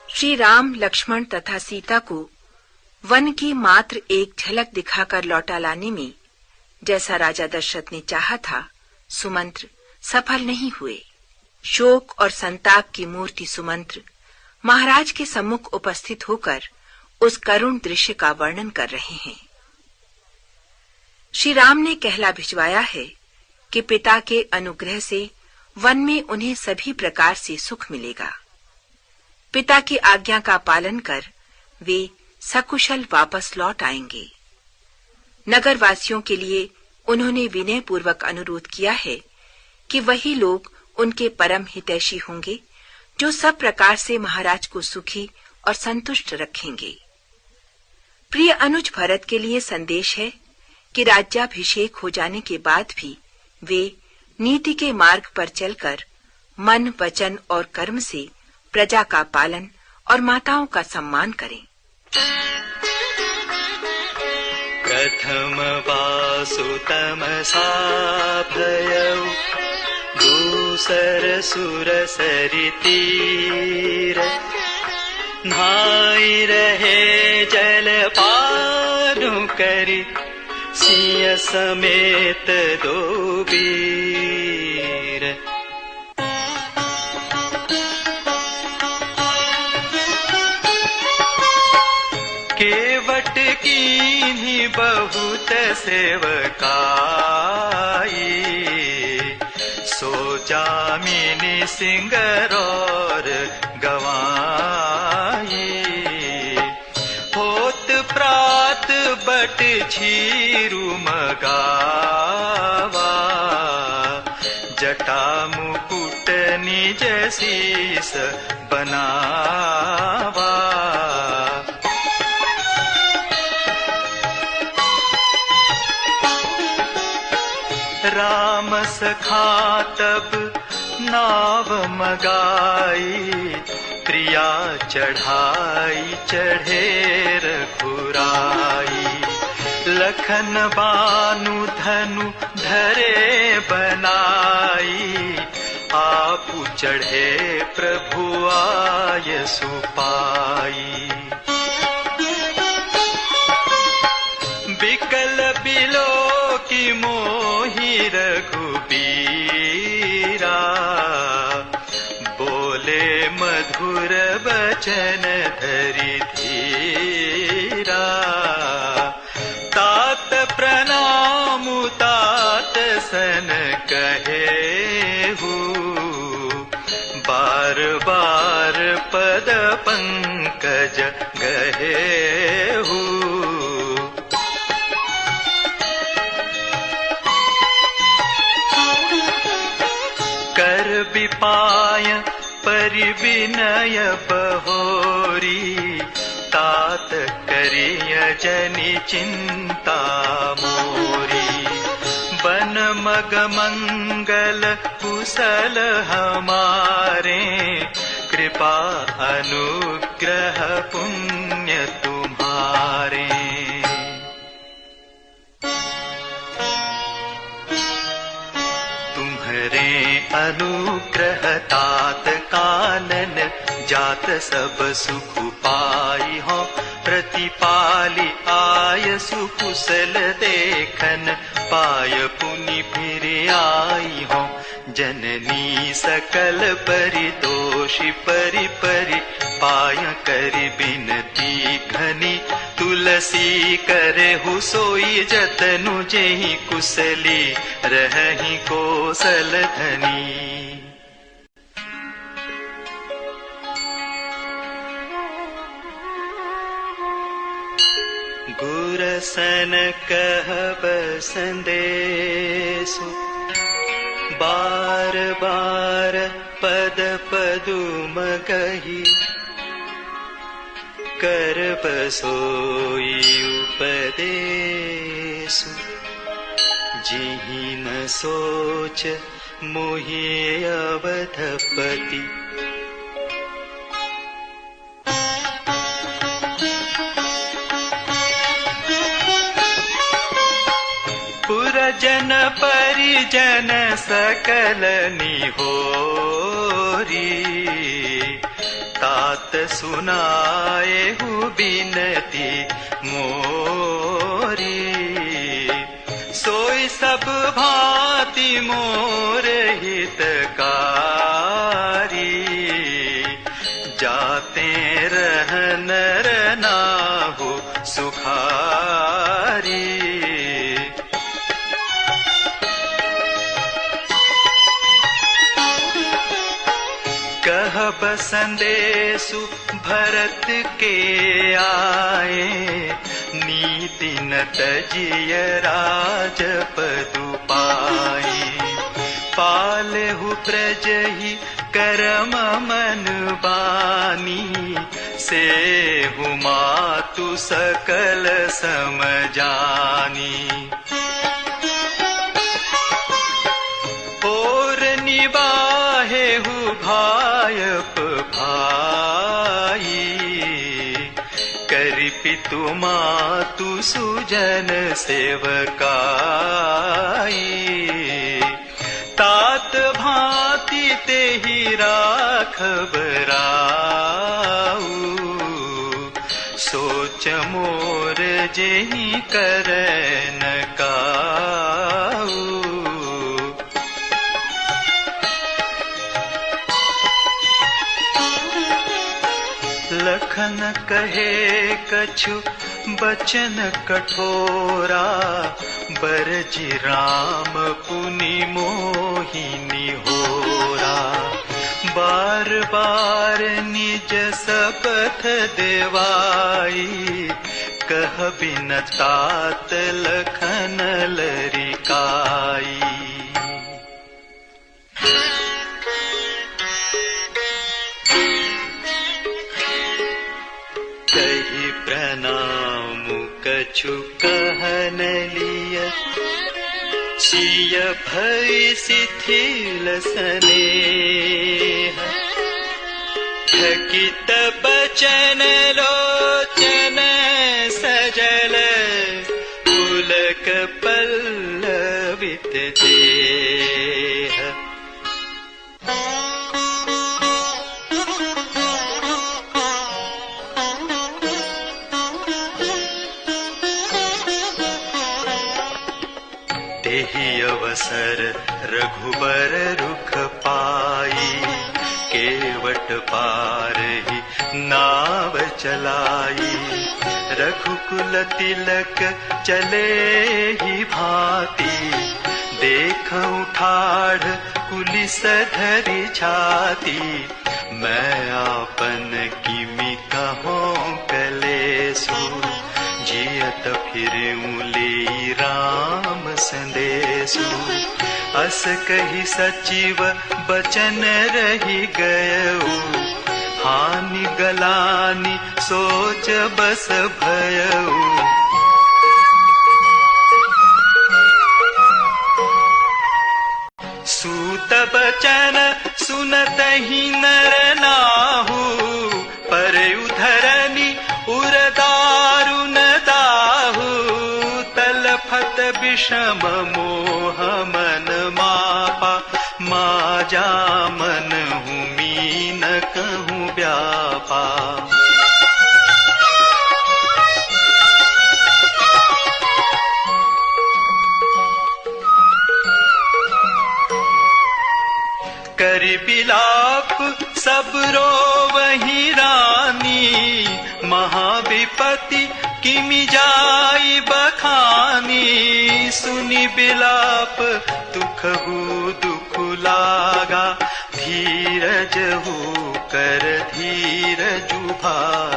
श्री राम, लक्ष्मण तथा सीता को वन की मात्र एक झलक दिखाकर लौटा लाने में जैसा राजा दशरथ ने चाहा था, सुमंत्र सफल नहीं हुए। शोक और संताप की मूर्ति सुमंत्र महाराज के सम्मुख उपस्थित होकर उस करुण दृश्य का वर्णन कर रहे हैं। श्री राम ने कहला भिजवाया है कि पिता के अनुग्रह से वन में उन्हें सभी प्रकार से सुख मिलेगा। पिता की आज्ञा का पालन कर वे सकुशल वापस लौट आएंगे। नगर वासियों के लिए उन्होंने विनय पूर्वक अनुरोध किया है कि वही लोग उनके परम हितैषी होंगे जो सब प्रकार से महाराज को सुखी और संतुष्ट रखेंगे। प्रिय अनुज भरत के लिए संदेश है कि राज्याभिषेक हो जाने के बाद भी वे नीति के मार्ग पर चलकर मन, वचन और कर्म से प्रजा का पालन और माताओं का सम्मान करें। प्रथम वासुतमसा भयौ दूसर सुर सरि तीर नहाई रहे जल पानु करि सिंह समेत दो वीर। केवट कीन्ही बहुत सेवकाई सो जामिनी सिंगरौर गवाई। होत प्रात बट झीरू मगावा जटा मुकुट निज शीस बनावा। राम सखा तब नाव मगाई प्रिया चढ़ाई चढ़े रघुराई। लखन बानु धनु धरे बनाई आपु चढ़े प्रभु आय सुपाई। बिकल बिलो की मोहि रघुबीरा बोले मधुर बचन धरि धीरा। तात प्रणामु तात सन कहेहु बार बार पद पंकज गहेहु। कर विपाय परिविनय बहोरी तात करिय जनि चिंता मोरी। बन मग मंगल कुशल हमारे कृपा अनुग्रह पुण्य तुम्हारे। अनुग्रह तात कानन जात सब सुख पाई हो। प्रतिपाली आय सुकुशल देखन पाय पुनि फिर आई हो। जननी सकल परितोषी परि परि पाय करि बिनती घनी। तुलसी करहु सोई जतनु जेहि कुशली रहहि कोसल धनी। गुरसन कहब संदेशु बार बार पद पदुम कही। करब सोई उपदेशु जिहि न सोच मोहि अवधपति। पुरजन परिजन सकल निहोरी तात सुनाए हूँ बिनती मोरी। सोई सब भांति मोर हितकारी, जाते रह नर नाहु सुखारी। कहब संदेशु भरत के आए, नीति न तजिय राजपदु पाए। पालहु प्रजहि करम मन बानी, सेहु मातु सकल समजानी। और निबाहेहु भायप भाई, करि पितु मातु सुजन सेवकाई। तात भांति तेहि राखब राऊ, सोच मोर जेहि करय न काऊ। लखन कहे कछु बचन कठोरा, बरजि राम पुनि मोहिनी होरा। बार बार निज शपथ देवाई, कह बिन तात लखन लरिकाई। कहि प्रणाम कछु कहन लिय, सिय भई शिथिल स्नेह। ठकित बचन लोचन सजल, पुलक पल्लवित देह। तेहि अवसर रघुबर रुख पाई, केवट पारहि नाव चलाई। रघुकुल तिलक चले ही भांति, देखऊं ठाढ़ कुलिस धरि छाती। मैं आपन किमि कहूँ कलेसु, जियत फिरूं लेई राम संदेशु। अस कही सचिव बचन रही गयऊ, हानि गलानि सोच बस भयऊ। सूत बचन सुनतहि नर नाहु, परे उधरनि उर दारुन दाहु। तलफत विषम मोह मन मापा, माजा मन हूँ मीन कहूँ व्यापा। करि बिलाप सब रोवहि रानी, महाविपति किमि जाई बखानी। सुनि बिलाप दुखहु दुख लागा, धीरज हु कर धीरजु भागा।